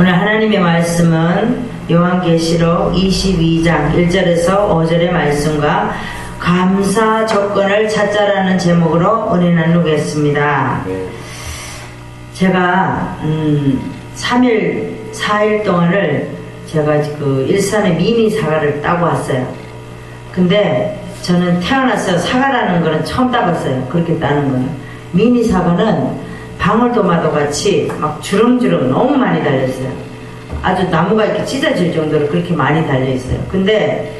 오늘 하나님의 말씀은 요한계시록 22장 1절에서 5절의 말씀과 감사 조건을 찾자라는 제목으로 은혜 나누겠습니다. 제가 4일 동안을 제가 그 일산에 미니 사과를 따고 왔어요. 근데 저는 태어나서 사과라는 거는 처음 따봤어요. 그렇게 따는 거는. 미니 사과는 방울토마토 같이 막 주렁주렁 너무 많이 달려있어요. 아주 나무가 이렇게 찢어질 정도로 그렇게 많이 달려있어요. 근데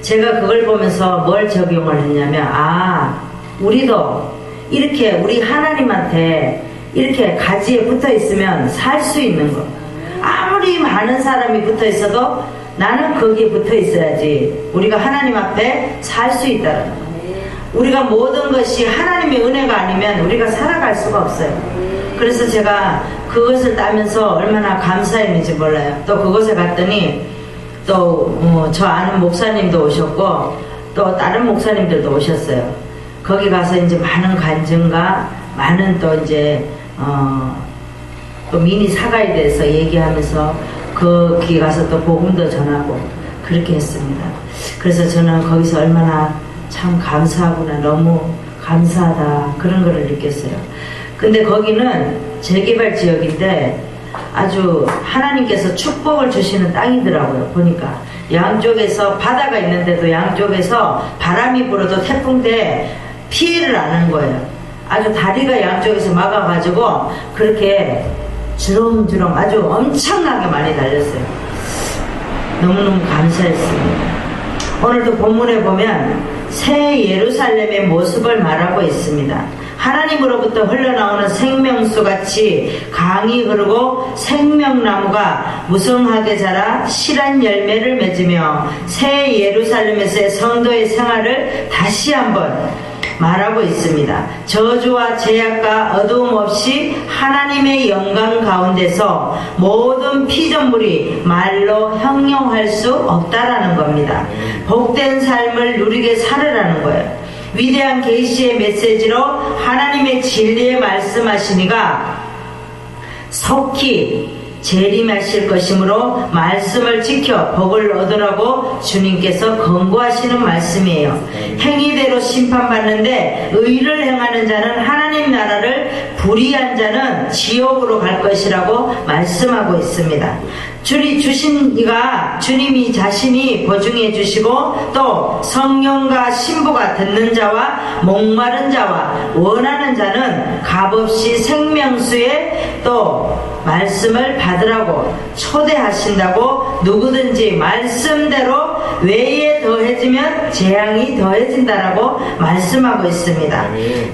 제가 그걸 보면서 뭘 적용을 했냐면, 우리도 이렇게 우리 하나님한테 이렇게 가지에 붙어 있으면 살 수 있는 거. 아무리 많은 사람이 붙어 있어도 나는 거기에 붙어 있어야지 우리가 하나님 앞에 살 수 있다는 거. 우리가 모든 것이 하나님의 은혜가 아니면 우리가 살아갈 수가 없어요. 그래서 제가 그것을 따면서 얼마나 감사했는지 몰라요. 또 그곳에 갔더니 또 저 아는 목사님도 오셨고 또 다른 목사님들도 오셨어요. 거기 가서 이제 많은 간증과 많은 또 이제 또 미니 사과에 대해서 얘기하면서 거기 가서 또 복음도 전하고 그렇게 했습니다. 그래서 저는 거기서 얼마나 참 감사하구나, 너무 감사하다, 그런 거를 느꼈어요. 근데 거기는 재개발 지역인데 아주 하나님께서 축복을 주시는 땅이더라고요. 보니까 양쪽에서 바다가 있는데도 양쪽에서 바람이 불어도 태풍 때 피해를 안 한 거예요. 아주 다리가 양쪽에서 막아가지고 그렇게 주렁주렁 아주 엄청나게 많이 달렸어요. 너무너무 감사했습니다. 오늘도 본문에 보면 새 예루살렘의 모습을 말하고 있습니다. 하나님으로부터 흘러나오는 생명수같이 강이 흐르고 생명나무가 무성하게 자라 실한 열매를 맺으며 새 예루살렘에서의 성도의 생활을 다시 한번 말하고 있습니다. 저주와 제약과 어두움 없이 하나님의 영광 가운데서 모든 피조물이 말로 형용할 수 없다라는 겁니다. 복된 삶을 누리게 살으라는 거예요. 위대한 계시의 메시지로 하나님의 진리에 말씀하시니가 속히 재림하실 것이므로 말씀을 지켜 복을 얻으라고 주님께서 권고하시는 말씀이에요. 행위대로 심판받는데 의를 행하는 자는 하나님 나라를, 불의한 자는 지옥으로 갈 것이라고 말씀하고 있습니다. 주신 이가 주님이 자신이 보증해 주시고 또 성령과 신부가 듣는 자와 목마른 자와 원하는 자는 값없이 생명수에 또 말씀을 받으라고 초대하신다고, 누구든지 말씀대로 외에 더해지면 재앙이 더해진다라고 말씀하고 있습니다.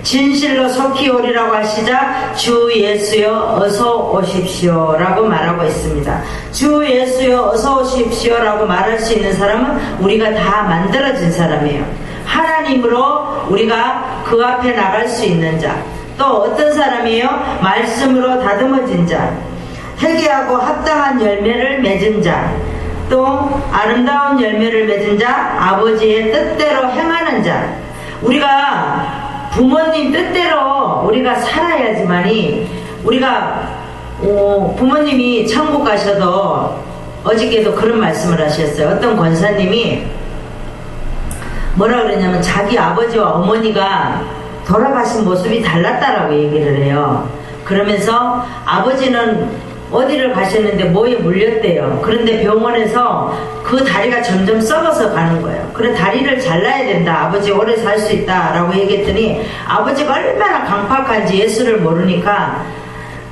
진실로 속히 오리라고 하시자 주 예수여 어서 오십시오 라고 말하고 있습니다. 주 예수여 어서 오십시오 라고 말할 수 있는 사람은 우리가 다 만들어진 사람이에요. 하나님으로 우리가 그 앞에 나갈 수 있는 자. 또 어떤 사람이에요? 말씀으로 다듬어진 자, 회개하고 합당한 열매를 맺은 자, 또 아름다운 열매를 맺은 자, 아버지의 뜻대로 행하는 자. 우리가 부모님 뜻대로 우리가 살아야지만이 우리가 부모님이 천국 가셔도 어저께도 그런 말씀을 하셨어요. 어떤 권사님이 뭐라 그러냐면 자기 아버지와 어머니가 돌아가신 모습이 달랐다라고 얘기를 해요. 그러면서 아버지는 어디를 가셨는데 뭐에 물렸대요. 그런데 병원에서 그 다리가 점점 썩어서 가는 거예요. 그래 다리를 잘라야 된다, 아버지 오래 살 수 있다 라고 얘기했더니 아버지가 얼마나 강팍한지 예수를 모르니까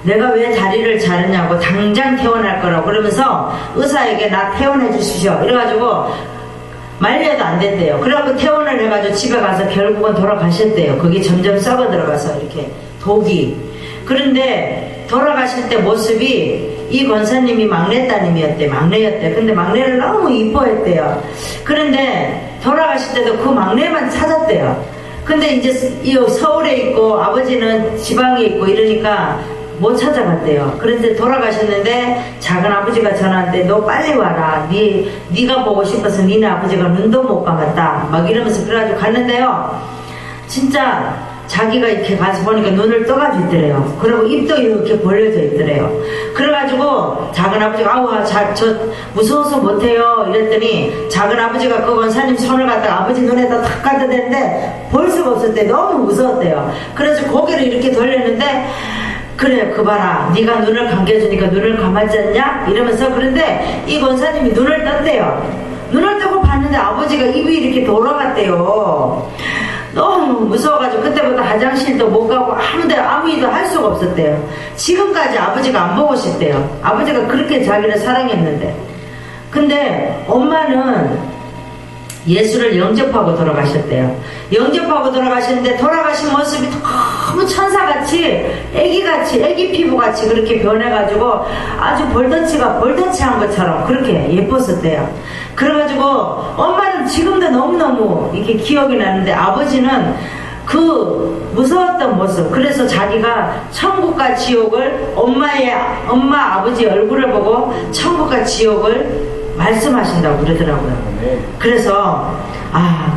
내가 왜 다리를 자르냐고, 당장 퇴원할 거라고 그러면서 의사에게 나 퇴원해 주시오 이래가지고 말려도 안 됐대요. 그래갖고 퇴원을 해가지고 집에 가서 결국은 돌아가셨대요. 거기 점점 썩어 들어가서 이렇게 독이. 그런데 돌아가실 때 모습이 이 권사님이 막내였대. 근데 막내를 너무 이뻐했대요. 그런데 돌아가실 때도 그 막내만 찾았대요. 근데 이제 서울에 있고 아버지는 지방에 있고 이러니까 못 찾아갔대요. 그런데 돌아가셨는데 작은 아버지가 전화한테 너 빨리 와라. 네가 보고 싶어서 니네 아버지가 눈도 못 감았다. 막 이러면서 그래가지고 갔는데요. 진짜 자기가 이렇게 가서 보니까 눈을 떠가지고 있더래요. 그리고 입도 이렇게 벌려져 있더래요. 그래가지고 작은 아버지가 아우 저 무서워서 못해요 이랬더니 작은 아버지가 그 권사님 손을 갖다가 아버지 눈에다 탁 갖다 대는데 볼 수가 없었대. 너무 무서웠대요. 그래서 고개를 이렇게 돌렸는데 그래 그 봐라 네가 눈을 감겨주니까 눈을 감았지 않냐 이러면서 그런데 이 권사님이 눈을 떴대요. 눈을 뜨고 봤는데 아버지가 입이 이렇게 돌아갔대요. 너무 무서워가지고 그때부터 화장실도 못 가고 아무 일도 할 수가 없었대요. 지금까지 아버지가 안 보고 싶대요. 아버지가 그렇게 자기를 사랑했는데. 근데 엄마는 예수를 영접하고 돌아가셨대요. 영접하고 돌아가셨는데 돌아가신 모습이 너무 천사같이 애기같이 애기 피부같이 그렇게 변해가지고 아주 볼터치한 것처럼 그렇게 예뻤었대요. 그래가지고 엄마는 지금도 너무너무 이렇게 기억이 나는데 아버지는 그 무서웠던 모습, 그래서 자기가 천국과 지옥을 엄마 아버지 얼굴을 보고 천국과 지옥을 말씀하신다고 그러더라고요. 그래서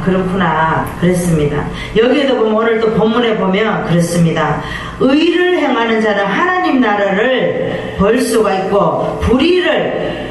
그렇구나 그랬습니다. 여기에도 보면 오늘 또 본문에 보면 그렇습니다. 의를 행하는 자는 하나님 나라를 벌 수가 있고 불의를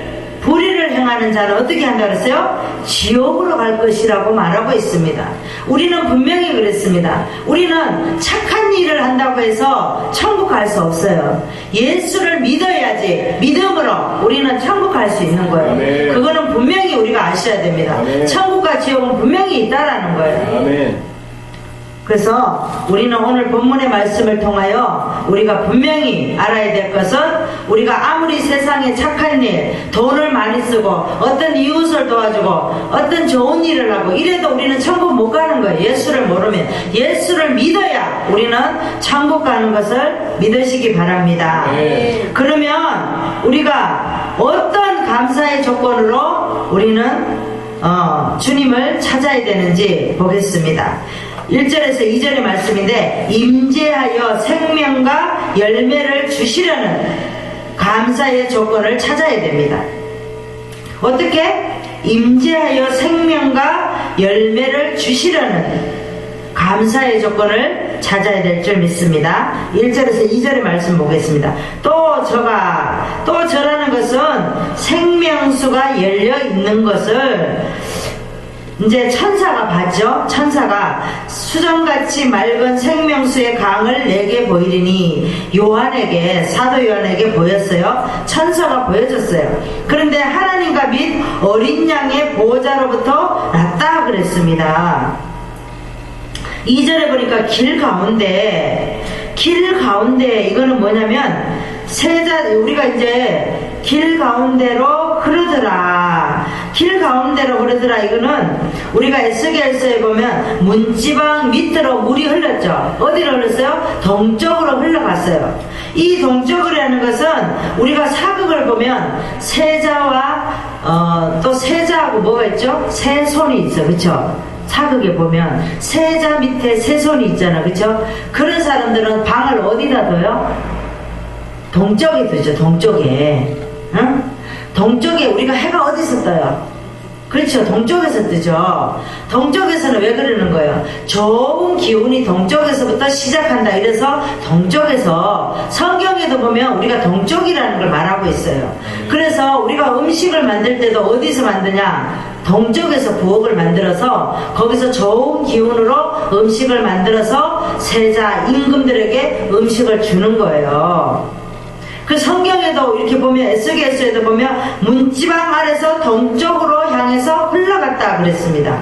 행하는 자는 어떻게 한다 그랬어요? 지옥으로 갈 것이라고 말하고 있습니다. 우리는 분명히 그랬습니다. 우리는 착한 일을 한다고 해서 천국 갈 수 없어요. 예수를 믿어야지 믿음으로 우리는 천국 갈 수 있는 거예요. 아멘. 그거는 분명히 우리가 아셔야 됩니다. 아멘. 천국과 지옥은 분명히 있다라는 거예요. 아멘. 그래서 우리는 오늘 본문의 말씀을 통하여 우리가 분명히 알아야 될 것은 우리가 아무리 세상에 착한 일, 돈을 많이 쓰고 어떤 이웃을 도와주고 어떤 좋은 일을 하고 이래도 우리는 천국 못 가는 거예요. 예수를 모르면. 예수를 믿어야 우리는 천국 가는 것을 믿으시기 바랍니다. 네. 그러면 우리가 어떤 감사의 조건으로 우리는 주님을 찾아야 되는지 보겠습니다. 1절에서 2절의 말씀인데 임재하여 생명과 열매를 주시려는 감사의 조건을 찾아야 됩니다. 어떻게? 임재하여 생명과 열매를 주시려는 감사의 조건을 찾아야 될 줄 믿습니다. 1절에서 2절의 말씀 보겠습니다. 또 저라는 것은 생명수가 열려 있는 것을 이제 천사가 봤죠. 천사가 수정같이 맑은 생명수의 강을 내게 보이리니 사도 요한에게 보였어요. 천사가 보여줬어요. 그런데 하나님과 및 어린 양의 보호자로부터 났다 그랬습니다. 2절에 보니까 길 가운데 이거는 뭐냐면 우리가 이제 길 가운데로 흐르더라. 이거는 우리가 에스겔서에 보면 문지방 밑으로 물이 흘렀죠. 어디로 흘렀어요? 동쪽으로 흘러갔어요. 이 동쪽이라는 것은 우리가 사극을 보면 세자와 또 세자하고 뭐가 있죠? 새손이 있어. 그쵸? 사극에 보면 세자 밑에 새손이 있잖아. 그쵸? 그런 사람들은 방을 어디다 둬요? 동쪽에 두죠. 동쪽에. 응? 동쪽에 우리가 해가 어디서 떠요? 그렇죠. 동쪽에서 뜨죠. 동쪽에서는 왜 그러는 거예요? 좋은 기운이 동쪽에서부터 시작한다. 이래서 동쪽에서 성경에도 보면 우리가 동쪽이라는 걸 말하고 있어요. 그래서 우리가 음식을 만들 때도 어디서 만드냐? 동쪽에서 부엌을 만들어서 거기서 좋은 기운으로 음식을 만들어서 세자, 임금들에게 음식을 주는 거예요. 그 성경에도 이렇게 보면 에스겔서에도 보면 문지방 아래서 동쪽으로 향해서 흘러갔다 그랬습니다.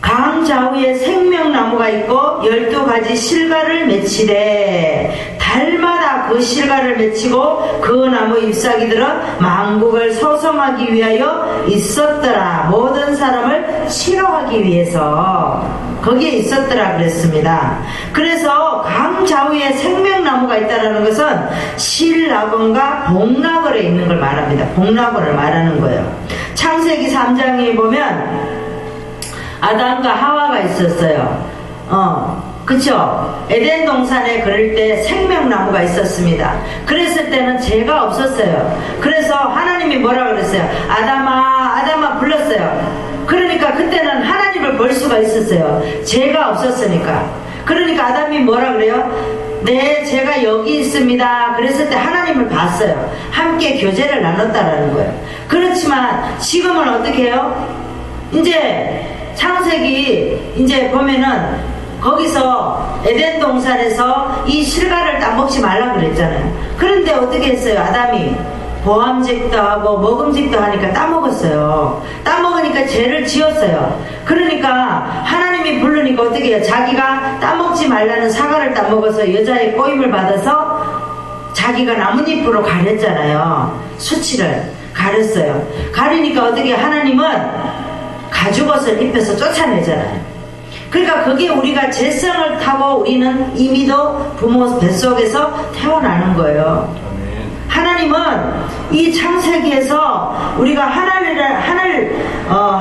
강 좌우에 생명나무가 있고 12가지 실과를 맺히되 달마다 그 실과를 맺히고 그 나무 잎사귀들은 만국을 소성하기 위하여 있었더라. 모든 사람을 치료하기 위해서 거기에 있었더라 그랬습니다. 그래서 강 좌우에 생명나무가 있다는 것은 실낙원과 복낙원에 있는 걸 말합니다. 복낙원을 말하는 거예요. 창세기 3장에 보면 아담과 하와가 있었어요. 그쵸? 에덴 동산에 그럴 때 생명나무가 있었습니다. 그랬을 때는 죄가 없었어요. 그래서 하나님이 뭐라 그랬어요? 아담아 불렀어요. 그러니까 그때는 하나님을 벌 수가 있었어요. 죄가 없었으니까. 그러니까 아담이 뭐라 그래요? 네, 제가 여기 있습니다. 그랬을 때 하나님을 봤어요. 함께 교제를 나눴다라는 거예요. 그렇지만 지금은 어떻게 해요? 이제 창세기 이제 보면은 거기서 에덴 동산에서 이 실과를 따먹지 말라 그랬잖아요. 그런데 어떻게 했어요? 아담이 보암직도 하고 먹음직도 하니까 따먹었어요. 따먹으니까 죄를 지었어요. 그러니까 하나님이 부르니까 어떻게 해요? 자기가 따먹지 말라는 사과를 따먹어서 여자의 꼬임을 받아서 자기가 나뭇잎으로 가렸잖아요. 수치를 가렸어요. 가리니까 어떻게 하나님은 가죽옷을 입혀서 쫓아내잖아요. 그러니까 그게 우리가 죄성을 타고 우리는 이미도 부모 뱃속에서 태어나는 거예요. 하나님은 이 창세기에서 우리가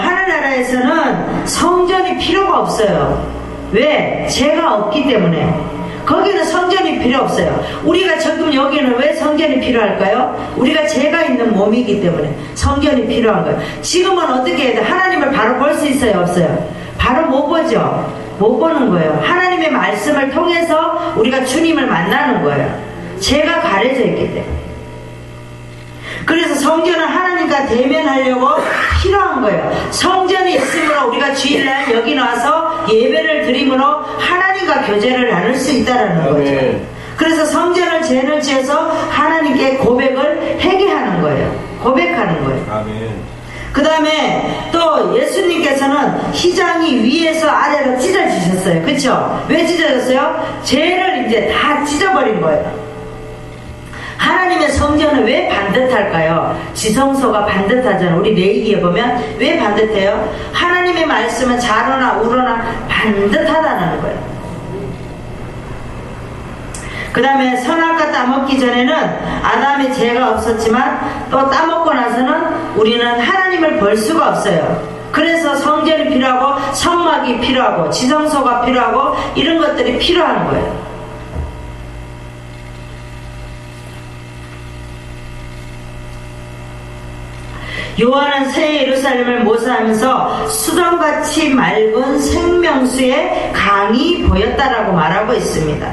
하늘나라에서는 성전이 필요가 없어요. 왜? 죄가 없기 때문에. 거기는 성전이 필요 없어요. 우리가 지금 여기는 왜 성전이 필요할까요? 우리가 죄가 있는 몸이기 때문에 성전이 필요한 거예요. 지금은 어떻게 해야 돼? 하나님을 바로 볼 수 있어요? 없어요? 바로 못 보죠. 못 보는 거예요. 하나님의 말씀을 통해서 우리가 주님을 만나는 거예요. 죄가 가려져 있기 때문에. 그래서 성전은 하나님과 대면하려고 필요한 거예요. 성전이 있으므로 우리가 주일날 여기 나와서 예배를 드림으로 하나님과 교제를 나눌 수 있다는 거죠. 그래서 성전을 죄를 지어서 하나님께 고백을 회개하는 거예요. 고백하는 거예요. 아멘. 그 다음에 또 예수님께서는 휘장이 위에서 아래로 찢어지셨어요. 그쵸? 왜 찢어졌어요? 죄를 이제 다 찢어버린 거예요. 하나님의 성전은 왜 반듯할까요? 지성소가 반듯하잖아요. 우리 레위기에 보면 왜 반듯해요? 하나님의 말씀은 좌로나 우로나 반듯하다는 거예요. 그 다음에 선악과 따먹기 전에는 아담의 죄가 없었지만 또 따먹고 나서는 우리는 하나님을 볼 수가 없어요. 그래서 성전이 필요하고 성막이 필요하고 지성소가 필요하고 이런 것들이 필요한 거예요. 요한은 새 예루살렘을 모사하면서 수정같이 맑은 생명수의 강이 보였다라고 말하고 있습니다.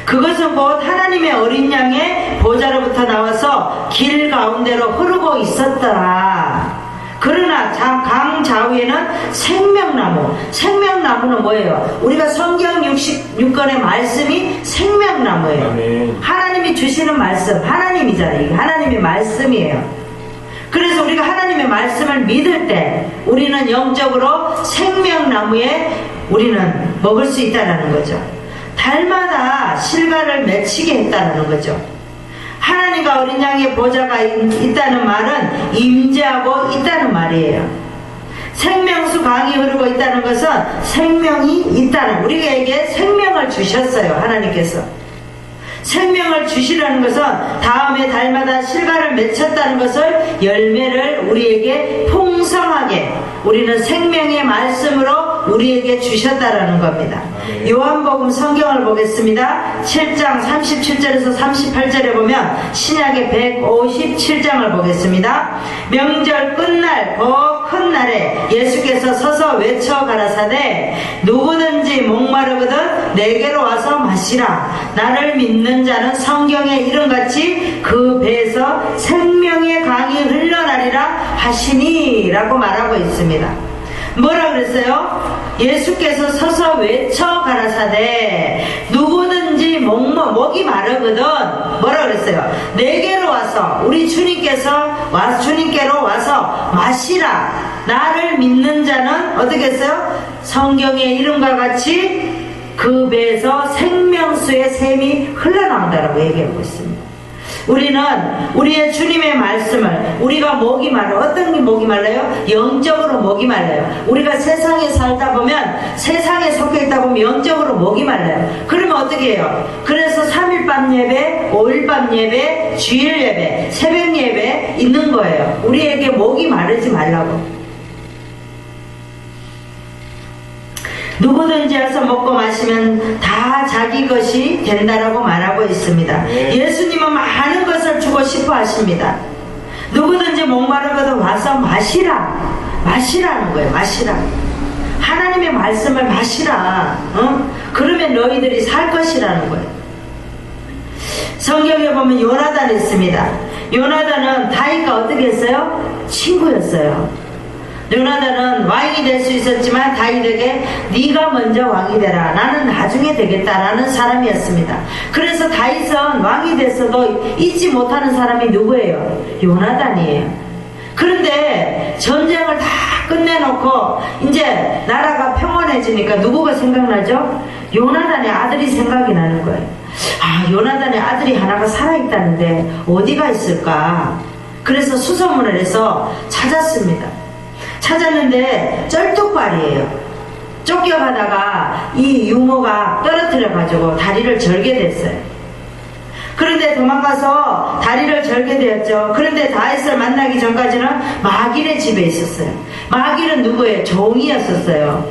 그것은 곧 하나님의 어린 양의 보좌로부터 나와서 길 가운데로 흐르고 있었더라. 그러나 강 좌우에는 생명나무. 생명나무는 뭐예요? 우리가 성경 66권의 말씀이 생명나무예요. 아멘. 하나님이 주시는 말씀, 하나님이잖아요. 이게 하나님의 말씀이에요. 그래서 우리가 하나님의 말씀을 믿을 때 우리는 영적으로 생명나무에 우리는 먹을 수 있다는 거죠. 달마다 실과를 맺히게 했다는 거죠. 하나님과 어린 양의 보좌가 있다는 말은 임재하고 있다는 말이에요. 생명수 강이 흐르고 있다는 것은 생명이 있다는, 우리에게 생명을 주셨어요. 하나님께서 생명을 주시라는 것은 다음에 달마다 실과를 맺혔다는 것을, 열매를 우리에게 풍성하게 우리는 생명의 말씀으로 우리에게 주셨다라는 겁니다. 요한복음 성경을 보겠습니다. 7장 37절에서 38절에 보면 신약의 157장을 보겠습니다. 명절 끝날 더 큰 날에 예수께서 서서 외쳐 가라사대 누구든지 목마르거든 내게로 와서 마시라. 나를 믿는 자는 성경에 이름같이 그 배에서 생명의 강이 흘러나리라 하시니 라고 말하고 있습니다. 뭐라 그랬어요? 예수께서 서서 외쳐 가라사대 누구든지 목이 마르거든 뭐라 그랬어요? 내게로 와서, 우리 주님께로 와서 마시라. 나를 믿는 자는 어떻게 했어요? 성경의 이름과 같이 그 배에서 생명수의 샘이 흘러나온다라고 얘기하고 있습니다. 우리는 우리의 주님의 말씀을, 우리가 목이 말라요. 어떤 게 목이 말라요? 영적으로 목이 말라요. 우리가 세상에 살다 보면, 세상에 속해 있다 보면 영적으로 목이 말라요. 그러면 어떻게 해요? 그래서 3일 밤 예배, 5일 밤 예배, 주일 예배, 새벽 예배 있는 거예요. 우리에게 목이 마르지 말라고. 누구든지 와서 먹고 마시면 다 자기 것이 된다라고 말하고 있습니다. 예수님은 많은 것을 주고 싶어 하십니다. 누구든지 목마르거든 와서 마시라. 마시라는 거예요. 마시라. 하나님의 말씀을 마시라. 그러면 너희들이 살 것이라는 거예요. 성경에 보면 요나단이 있습니다. 요나단은 다윗과 어떻게 했어요? 친구였어요. 요나단은 왕이 될 수 있었지만 다윗에게 네가 먼저 왕이 되라, 나는 나중에 되겠다라는 사람이었습니다. 그래서 다윗은 왕이 됐어도 잊지 못하는 사람이 누구예요? 요나단이에요. 그런데 전쟁을 다 끝내놓고 이제 나라가 평온해지니까 누구가 생각나죠? 요나단의 아들이 생각이 나는 거예요. 아, 요나단의 아들이 하나가 살아있다는데 어디가 있을까? 그래서 수소문을 해서 찾았습니다. 찾았는데 쩔뚝발이에요. 쫓겨가다가 이 유모가 떨어뜨려가지고 다리를 절게 됐어요. 그런데 도망가서 다리를 절게 되었죠. 그런데 다윗을 만나기 전까지는 마길의 집에 있었어요. 마길은 누구예요? 종이었었어요.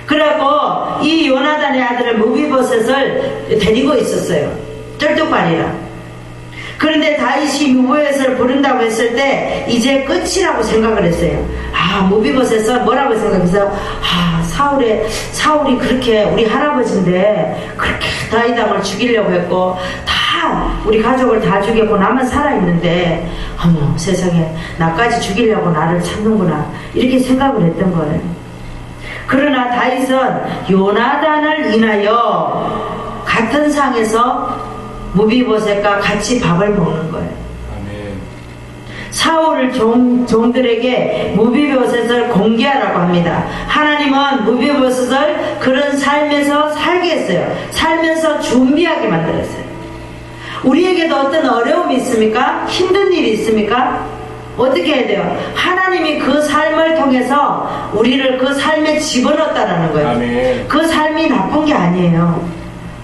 그래갖고 이 요나단의 아들을 무비보셋을 데리고 있었어요. 쩔뚝발이라. 그런데 다윗이 무비보셋을 부른다고 했을 때 이제 끝이라고 생각을 했어요. 아, 무비보셋은 뭐라고 생각해서, 아, 사울이 그렇게 우리 할아버지인데 그렇게 다윗 왕을 죽이려고 했고 다 우리 가족을 다 죽였고 나만 살아있는데 어머 세상에 나까지 죽이려고 나를 찾는구나, 이렇게 생각을 했던 거예요. 그러나 다윗은 요나단을 인하여 같은 상에서 무비보셋과 같이 밥을 먹는 거예요. 아멘. 사울을 종들에게 무비보셋을 공개하라고 합니다. 하나님은 무비보셋을 그런 삶에서 살게 했어요. 살면서 준비하게 만들었어요. 우리에게도 어떤 어려움이 있습니까? 힘든 일이 있습니까? 어떻게 해야 돼요? 하나님이 그 삶을 통해서 우리를 그 삶에 집어넣었다는 거예요. 아멘. 그 삶이 나쁜 게 아니에요.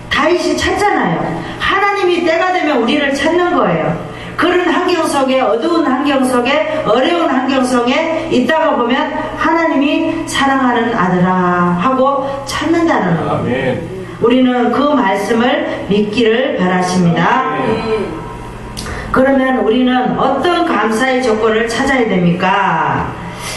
다윗이 찾잖아요. 하나님이 때가 되면 우리를 찾는 거예요. 그런 환경 속에, 어두운 환경 속에, 어려운 환경 속에 있다가 보면 하나님이 사랑하는 아들아 하고 찾는다는 거예요. 아멘. 우리는 그 말씀을 믿기를 바라십니다. 아멘. 그러면 우리는 어떤 감사의 조건을 찾아야 됩니까?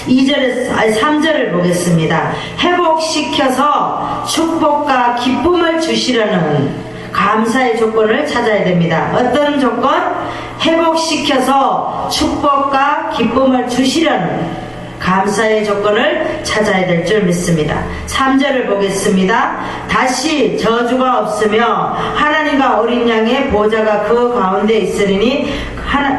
3절을 보겠습니다. 회복시켜서 축복과 기쁨을 주시려는 감사의 조건을 찾아야 됩니다. 어떤 조건? 회복시켜서 축복과 기쁨을 주시려는 감사의 조건을 찾아야 될 줄 믿습니다. 3절을 보겠습니다. 다시 저주가 없으며 하나님과 어린 양의 보좌가 그 가운데 있으리니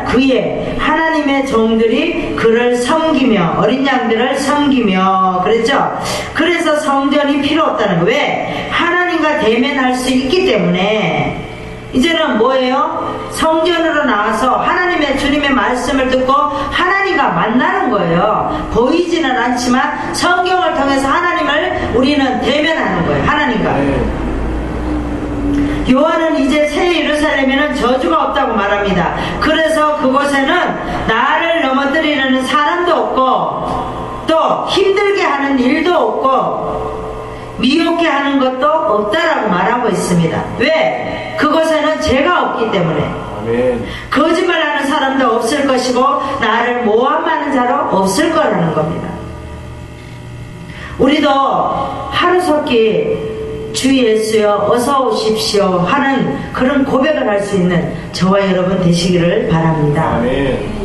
그의 하나님의 종들이 그를 섬기며 어린 양들을 섬기며 그랬죠. 그래서 성전이 필요 없다는 거예요. 왜? 하나님과 대면할 수 있기 때문에. 이제는 뭐예요? 성전으로 나와서 하나님의 주님의 말씀을 듣고 하나님과 만나는 거예요. 보이지는 않지만 성경을 통해서 하나님을 우리는 대면하는 거예요. 하나님과. 요한은 이제 새 예루살렘에는 저주가 없다고 말합니다. 그래서 그곳에는 나를 넘어뜨리는 사람도 없고 또 힘들게 하는 일도 없고 미혹게 하는 것도 없다라고 말하고 있습니다. 왜? 그곳에는 죄가 없기 때문에. 아멘. 거짓말하는 사람도 없을 것이고 나를 모함하는 자로 없을 거라는 겁니다. 우리도 하루속히 주 예수여 어서 오십시오 하는 그런 고백을 할 수 있는 저와 여러분 되시기를 바랍니다. 아멘.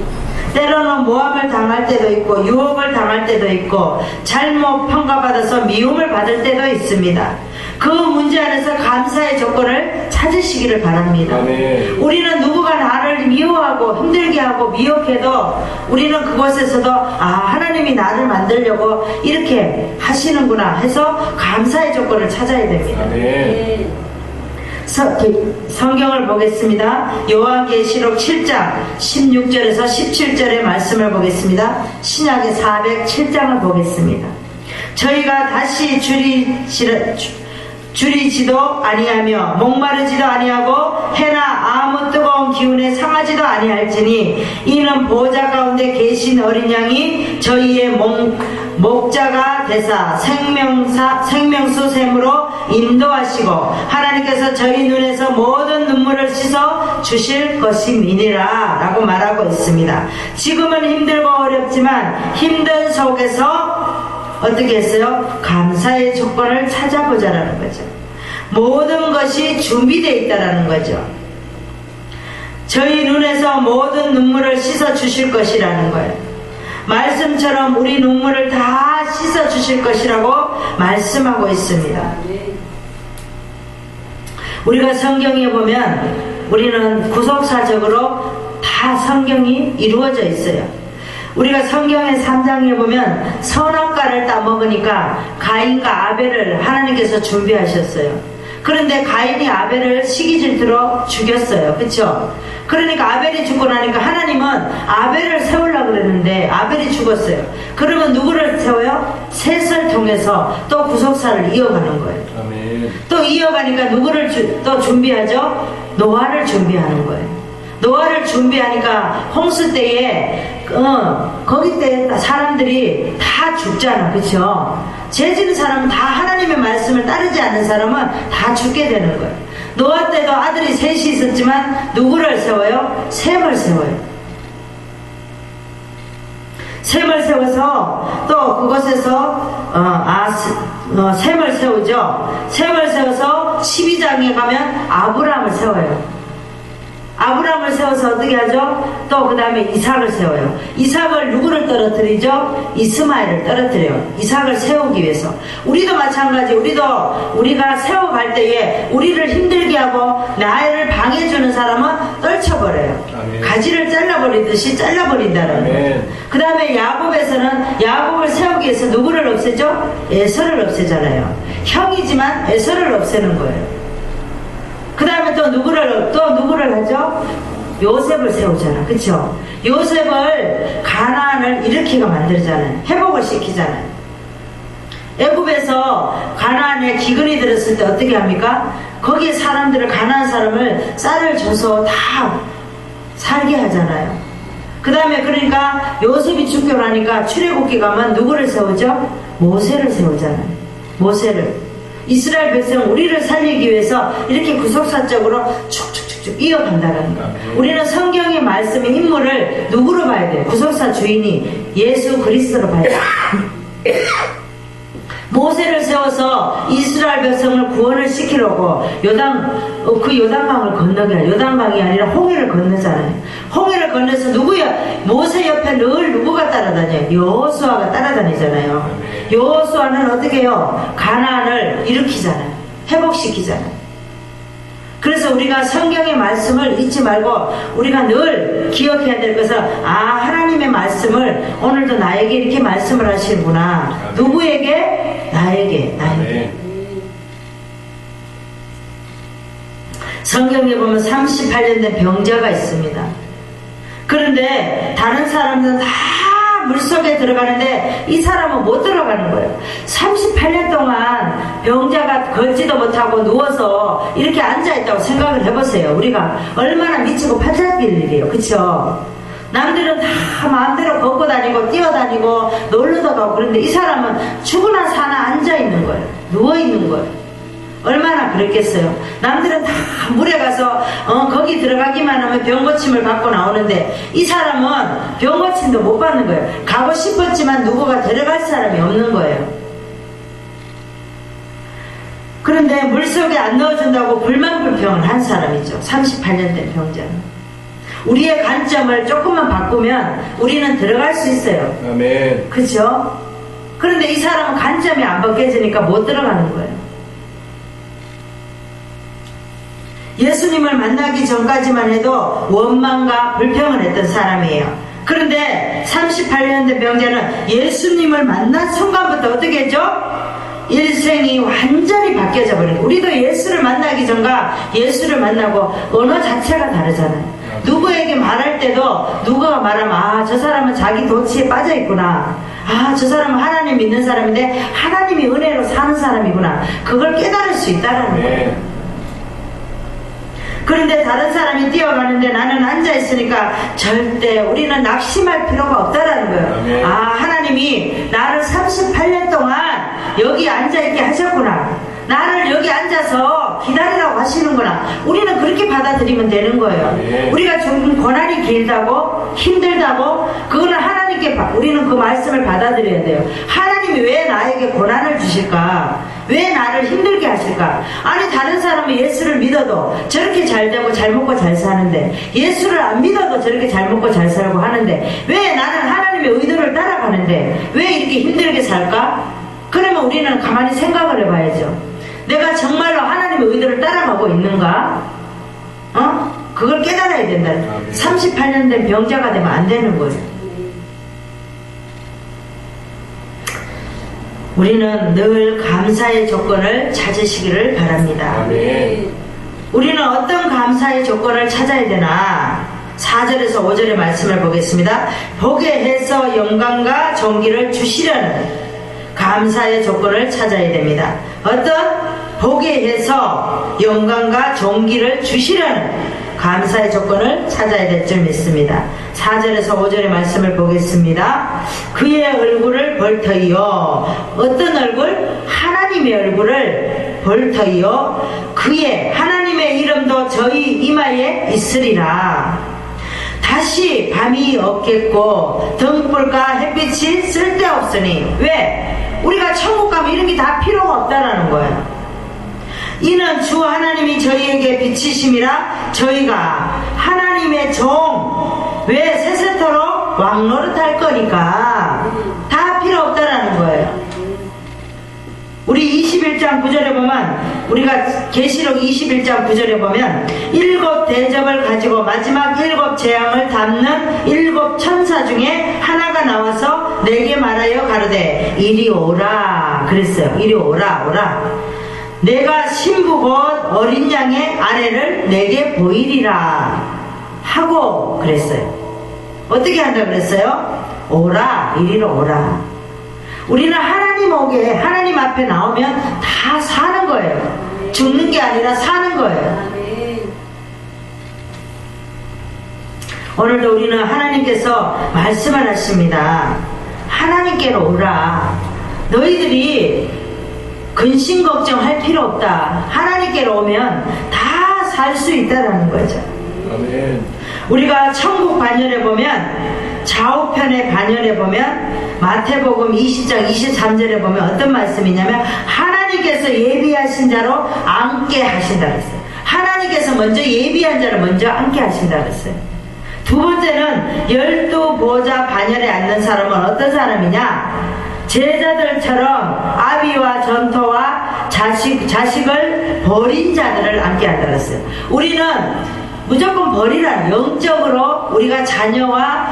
때로는 모함을 당할 때도 있고 유혹을 당할 때도 있고 잘못 평가받아서 미움을 받을 때도 있습니다. 그 문제 안에서 감사의 조건을 찾으시기를 바랍니다. 아멘. 우리는 누구가 나를 미워하고 힘들게 하고 미혹해도 우리는 그곳에서도 하나님이 나를 만들려고 이렇게 하시는구나 해서 감사의 조건을 찾아야 됩니다. 아멘. 성경을 보겠습니다. 요한계시록 7장 16절에서 17절의 말씀을 보겠습니다. 신약의 407장을 보겠습니다. 저희가 다시 줄이지도 아니하며 목마르지도 아니하고 해나 아무 뜨거운 기운에 상하지도 아니할지니 이는 보좌 가운데 계신 어린 양이 저희의 목자가 되사 생명수 샘으로 인도하시고 하나님께서 저희 눈에서 모든 눈물을 씻어 주실 것임이니라 라고 말하고 있습니다. 지금은 힘들고 어렵지만 힘든 속에서 어떻게 했어요? 감사의 조건을 찾아보자라는 거죠. 모든 것이 준비되어 있다라는 거죠. 저희 눈에서 모든 눈물을 씻어 주실 것이라는 거예요. 말씀처럼 우리 눈물을 다 씻어 주실 것이라고 말씀하고 있습니다. 우리가 성경에 보면 우리는 구속사적으로 다 성경이 이루어져 있어요. 우리가 성경의 3장에 보면 선악과를 따먹으니까 가인과 아벨을 하나님께서 준비하셨어요. 그런데 가인이 아벨을 시기 질투로 죽였어요. 그쵸? 그러니까 아벨이 죽고 나니까 하나님은 아벨을 세우려고 그랬는데 아벨이 죽었어요. 그러면 누구를 세워요? 셋을 통해서 또 구속사를 이어가는 거예요. 아멘. 또 이어가니까 누구를 또 준비하죠? 노아를 준비하는 거예요. 노아를 준비하니까 홍수 때에 거기 때 사람들이 다 죽잖아. 그쵸? 죄 지은 사람은 다 하나님의 말씀을 따르지 않는 사람은 다 죽게 되는 거예요. 노아 때도 아들이 셋이 있었지만 누구를 세워요? 셈을 세워요. 셈을 세워서 또 그곳에서 셈을 세우죠. 셈을 세워서 12장에 가면 아브라함을 세워요. 아브라함을 세워서 어떻게 하죠? 또 그 다음에 이삭을 세워요. 이삭을 누구를 떨어뜨리죠? 이스마엘을 떨어뜨려요. 이삭을 세우기 위해서. 우리도 마찬가지. 우리가 세워갈 때에 우리를 힘들게 하고 나를 방해주는 사람은 떨쳐버려요. 아멘. 가지를 잘라버리듯이 잘라버린다는 거예요. 그 다음에 야곱에서는 야곱을 세우기 위해서 누구를 없애죠? 에서를 없애잖아요. 형이지만 에서를 없애는 거예요. 그 다음에 또 누구를 하죠? 요셉을 세우잖아. 그쵸? 요셉을 가나안을 일으키게 만들잖아요. 회복을 시키잖아요. 애굽에서 가나안에 기근이 들었을 때 어떻게 합니까? 거기에 사람들을, 가나안 사람을 쌀을 줘서 다 살게 하잖아요. 그 다음에 그러니까 요셉이 죽고 나니까 출애굽기 가면 누구를 세우죠? 모세를 세우잖아요. 모세를. 이스라엘 백성 우리를 살리기 위해서 이렇게 구속사적으로 쭉쭉쭉쭉 이어간다는 거예요. 우리는 성경의 말씀의 인물을 누구로 봐야 돼요? 구속사 주인이 예수 그리스도로 봐야 돼요. 모세를 세워서 이스라엘 백성을 구원을 시키려고 요단강을 건너게 해요. 요단강이 아니라 홍해를 건너잖아요. 홍해를 건너서 모세 옆에 늘 누구가 따라다녀요? 여호수아가 따라다니잖아요. 여호수아는 어떻게 해요? 가나안을 일으키잖아요. 회복시키잖아요. 그래서 우리가 성경의 말씀을 잊지 말고 우리가 늘 기억해야 될 것은 하나님의 말씀을 오늘도 나에게 이렇게 말씀을 하시는구나. 아멘. 누구에게? 나에게. 아멘. 성경에 보면 38년 된 병자가 있습니다. 그런데 다른 사람들은 다 물속에 들어가는데 이 사람은 못 들어가는 거예요. 38년 동안 병자가 걷지도 못하고 누워서 이렇게 앉아있다고 생각을 해보세요. 우리가 얼마나 미치고 팔짝뛸 일이에요. 그쵸? 남들은 다 마음대로 걷고 다니고 뛰어다니고 놀러도 가고 그런데 이 사람은 죽으나 사나 앉아있는 거예요. 누워있는 거예요. 얼마나 그랬겠어요. 남들은 다 물에 가서 거기 들어가기만 하면 병고침을 받고 나오는데 이 사람은 병고침도 못 받는 거예요. 가고 싶었지만 누구가 데려갈 사람이 없는 거예요. 그런데 물속에 안 넣어준다고 불만불평을 한 사람이죠. 38년 된 병자는. 우리의 관점을 조금만 바꾸면 우리는 들어갈 수 있어요. 아멘. 그죠? 그런데 이 사람은 관점이 안 바뀌어지니까 못 들어가는 거예요. 예수님을 만나기 전까지만 해도 원망과 불평을 했던 사람이에요. 그런데 38년 된 병자는 예수님을 만난 순간부터 어떻게 했죠? 일생이 완전히 바뀌어져 버린 거예요. 우리도 예수를 만나기 전과 예수를 만나고 언어 자체가 다르잖아요. 누구에게 말할 때도 누가 말하면 저 사람은 자기 도취에 빠져 있구나. 저 사람은 하나님 믿는 사람인데 하나님이 은혜로 사는 사람이구나. 그걸 깨달을 수 있다라는 거예요. 그런데 다른 사람이 뛰어가는데 나는 앉아있으니까 절대 우리는 낙심할 필요가 없다라는 거예요. 하나님이 나를 38년 동안 여기 앉아있게 하셨구나. 나를 여기 앉아서 기다리라고 하시는구나. 우리는 그렇게 받아들이면 되는 거예요. 네. 우리가 좀 고난이 길다고 힘들다고 그거는 하나님께 우리는 그 말씀을 받아들여야 돼요. 하나님이 왜 나에게 고난을 주실까? 왜 나를 힘들게 하실까? 아니 다른 사람은 예수를 믿어도 저렇게 잘 되고 잘 먹고 잘 사는데 예수를 안 믿어도 저렇게 잘 먹고 잘 살고 하는데 왜 나는 하나님의 의도를 따라가는데 왜 이렇게 힘들게 살까? 그러면 우리는 가만히 생각을 해봐야죠. 내가 정말로 하나님의 의도를 따라가고 있는가? 그걸 깨달아야 된다. 38년 된 병자가 되면 안 되는 거예요. 우리는 늘 감사의 조건을 찾으시기를 바랍니다. 아멘. 우리는 어떤 감사의 조건을 찾아야 되나? 4절에서 5절의 말씀을 보겠습니다. 보게 해서 영광과 존귀를 주시려는 감사의 조건을 찾아야 됩니다. 어떤? 보게 해서 영광과 존귀를 주시려는 감사의 조건을 찾아야 될 줄 믿습니다. 4절에서 5절의 말씀을 보겠습니다. 그의 얼굴을 벌터이요. 어떤 얼굴? 하나님의 얼굴을 벌터이요. 그의 하나님의 이름도 저희 이마에 있으리라. 다시 밤이 없겠고 등불과 햇빛이 쓸데없으니. 왜? 우리가 천국 가면 이런 게 다 필요가 없다라는 거예요. 이는 주 하나님이 저희에게 비치심이라 저희가 하나님의 종, 왜 세세토록 왕노릇할 거니까 다 필요 없다라는 거예요. 우리 21장 9절에 보면, 우리가 계시록 21장 9절에 보면 7 대접을 가지고 마지막 7 재앙을 담는 7 천사 중에 하나가 나와서 내게 말하여 가로되 이리 오라 그랬어요. 이리 오라 오라. 내가 신부 곧 어린 양의 아래를 내게 보이리라 하고 그랬어요. 어떻게 한다 그랬어요? 오라, 이리로 오라. 우리는 하나님 오게, 하나님 앞에 나오면 다 사는 거예요. 죽는 게 아니라 사는 거예요. 오늘도 우리는 하나님께서 말씀을 하십니다. 하나님께로 오라. 너희들이 근심 걱정할 필요 없다. 하나님께로 오면 다 살 수 있다라는 거죠. 아멘. 우리가 천국 반열에 보면, 좌우편의 반열에 보면 마태복음 20장 23절에 보면 어떤 말씀이냐면 하나님께서 예비하신 자로 앉게 하신다 그랬어요. 하나님께서 먼저 예비한 자를 먼저 앉게 하신다 그랬어요. 두 번째는 12보좌 반열에 앉는 사람은 어떤 사람이냐? 제자들처럼 아비와 전토와 자식을 버린 자들을 앉게 한다 그랬어요. 우리는 무조건 버리라. 영적으로 우리가 자녀와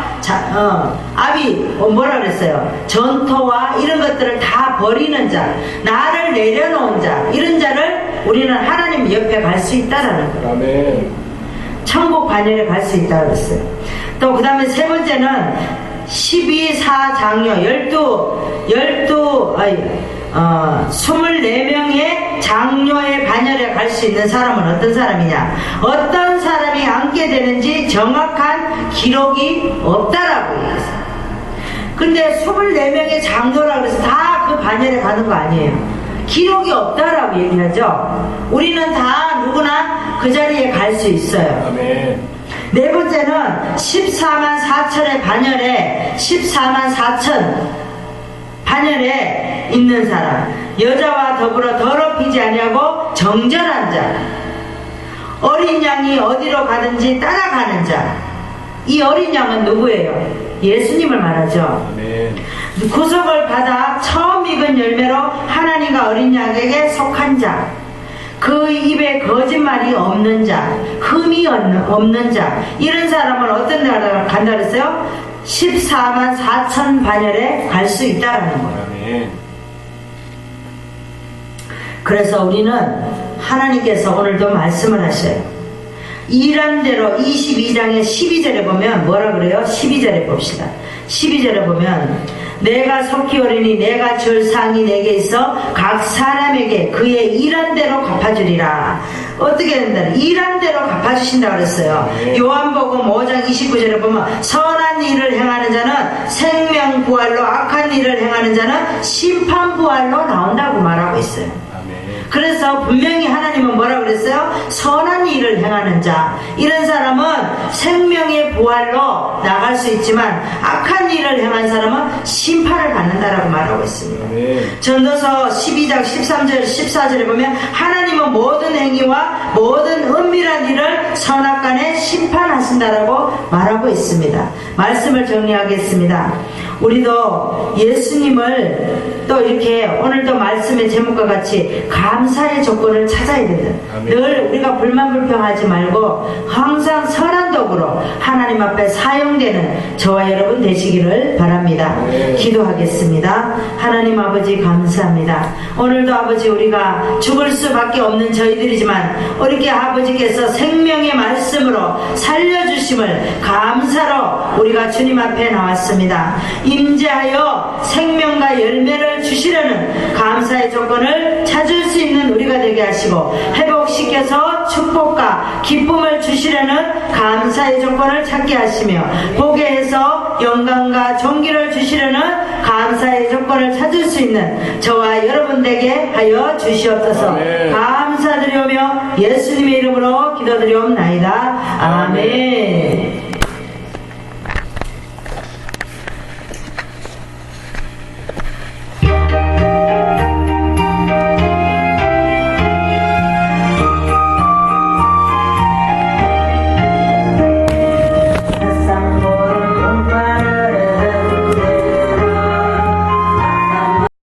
아비 뭐라 그랬어요? 전토와 이런 것들을 다 버리는 자, 나를 내려놓은 자, 이런 자를 우리는 하나님 옆에 갈 수 있다라는 거예요. 아멘. 천국 반열에 갈 수 있다고 그랬어요. 또 그 다음에 세 번째는 12사장녀 24명의 장녀의 반열에 갈 수 있는 사람은 어떤 사람이냐? 어떤 사람이 앉게 되는지 정확한 기록이 없다라고 얘기했어요. 근데 24명의 장녀라고 해서 다 그 반열에 가는 거 아니에요. 기록이 없다라고 얘기하죠. 우리는 다 누구나 그 자리에 갈 수 있어요. 아멘. 네 번째는 14만 4천의 반열에 14만 4천 반열에 있는 사람, 여자와 더불어 더럽히지 아니하고 정결한 자, 어린 양이 어디로 가든지 따라가는 자. 이 어린 양은 누구예요? 예수님을 말하죠. 아멘. 구속을 받아 처음 익은 열매로 하나님과 어린 양에게 속한 자, 그 입에 거짓말이 없는 자, 흠이 없는 자, 이런 사람은 어떤 데 간다 그랬어요? 14만 4천 반열에 갈 수 있다라는 거예요. 아멘. 그래서 우리는 하나님께서 오늘도 말씀을 하셔요. 일한 대로 22장의 12절에 보면 뭐라 그래요? 12절에 봅시다. 12절에 보면 내가 속히 오리니 내가 줄 상이 내게 있어 각 사람에게 그의 일한 대로 갚아주리라. 어떻게 된다? 일한 대로 갚아주신다 그랬어요. 요한복음 5장 29절에 보면 선한 일을 행하는 자는 생명 부활로, 악한 일을 행하는 자는 심판 부활로 나온다고 말하고 있어요. 아멘. 그래서 분명히 하나님은 뭐라 그랬어요? 선한 일을 행하는 자, 이런 사람은 생명의 부활로 나갈 수 있지만 악한 일을 행한 사람은 심판을 받는다라고 말하고 있습니다. 아멘. 전도서 12장 13절 14절에 보면 하나님은 모든 행위와 모든 은밀한 일을 선악간에 심판하신다라고 말하고 있습니다. 말씀을 정리하겠습니다. 우리도 예수님을 또 이렇게 오늘도 말씀의 제목과 같이 감사의 조건을 찾아야 된다. 아멘. 늘 우리가 불만불평하지 말고 항상 선한 도구로 하나님 앞에 사용되는 저와 여러분 되시기를 바랍니다. 아멘. 기도하겠습니다. 하나님 아버지 감사합니다. 오늘도 아버지 우리가 죽을 수밖에 없는 저희들이지만 우리께 아버지께서 생명의 말씀으로 살려주심을 감사로 우리가 주님 앞에 나왔습니다. 임재하여 생명과 열매를 주시려는 감사의 조건을 찾을 수 있는 우리가 되게 하시고 회복시켜서 축복과 기쁨을 주시려는 감사의 조건을 찾게 하시며 보게 해서 영광과 존귀를 주시려는 감사의 조건을 찾을 수 있는 저와 여러분 되게 하여 주시옵소서. 아멘. 감사드리오며 예수님의 이름으로 기도드리옵나이다. 아멘.